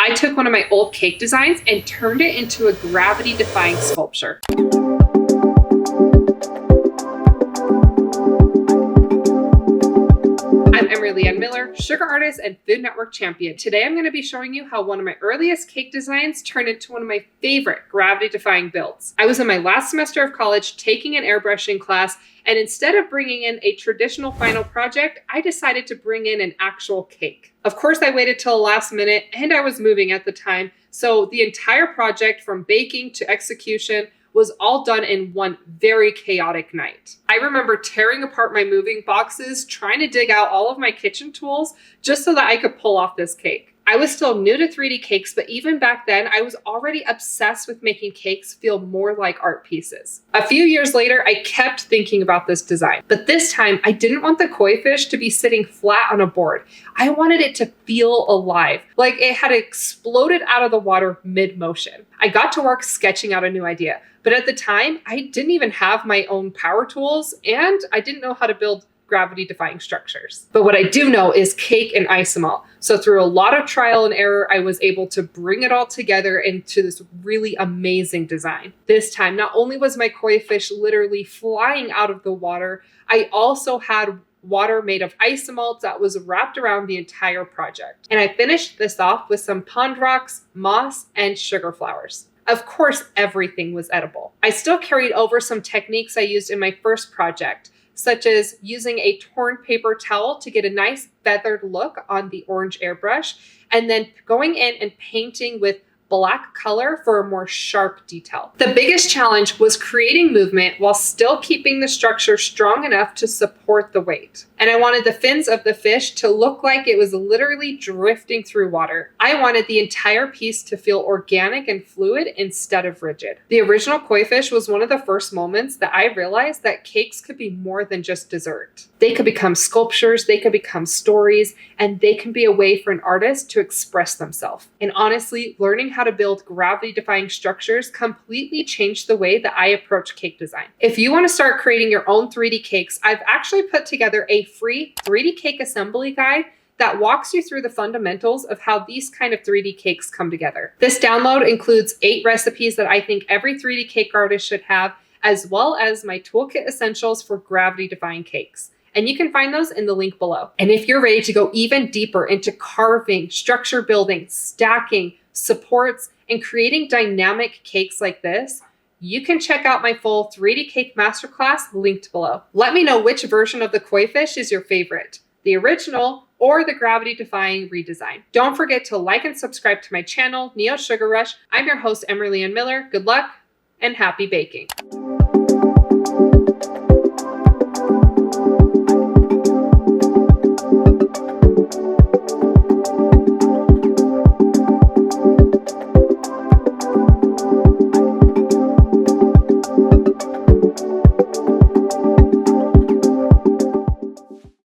I took one of my old cake designs and turned it into a gravity-defying sculpture. I'm Miller, sugar artist and Food Network champion. Today I'm going to be showing you how one of my earliest cake designs turned into one of my favorite gravity-defying builds. I was in my last semester of college taking an airbrushing class, and instead of bringing in a traditional final project, I decided to bring in an actual cake. Of course, I waited till the last minute, and I was moving at the time, so the entire project from baking to execution was all done in one very chaotic night. I remember tearing apart my moving boxes, trying to dig out all of my kitchen tools just so that I could pull off this cake. I was still new to 3D cakes, but even back then, I was already obsessed with making cakes feel more like art pieces. A few years later, I kept thinking about this design, but this time I didn't want the koi fish to be sitting flat on a board. I wanted it to feel alive, like it had exploded out of the water mid-motion. I got to work sketching out a new idea, but at the time, I didn't even have my own power tools, and I didn't know how to build gravity-defying structures. But what I do know is cake and isomalt. So through a lot of trial and error, I was able to bring it all together into this really amazing design. This time, not only was my koi fish literally flying out of the water, I also had water made of isomalt that was wrapped around the entire project. And I finished this off with some pond rocks, moss, and sugar flowers. Of course, everything was edible. I still carried over some techniques I used in my first project, such as using a torn paper towel to get a nice feathered look on the orange airbrush, and then going in and painting with black color for a more sharp detail. The biggest challenge was creating movement while still keeping the structure strong enough to support the weight. And I wanted the fins of the fish to look like it was literally drifting through water. I wanted the entire piece to feel organic and fluid instead of rigid. The original koi fish was one of the first moments that I realized that cakes could be more than just dessert. They could become sculptures, they could become stories, and they can be a way for an artist to express themselves. And honestly, learning how to build gravity-defying structures completely changed the way that I approach cake design. If you want to start creating your own 3D cakes, I've actually put together a free 3D cake assembly guide that walks you through the fundamentals of how these kind of 3D cakes come together. This download includes 8 recipes that I think every 3D cake artist should have, as well as my toolkit essentials for gravity-defying cakes. And you can find those in the link below. And if you're ready to go even deeper into carving, structure building, stacking, supports, and creating dynamic cakes like this, you can check out my full 3D cake masterclass linked below. Let me know which version of the koi fish is your favorite, the original or the gravity-defying redesign. Don't forget to like and subscribe to my channel, Neo Sugar Rush. I'm your host, Emerly Ann Miller. Good luck and happy baking.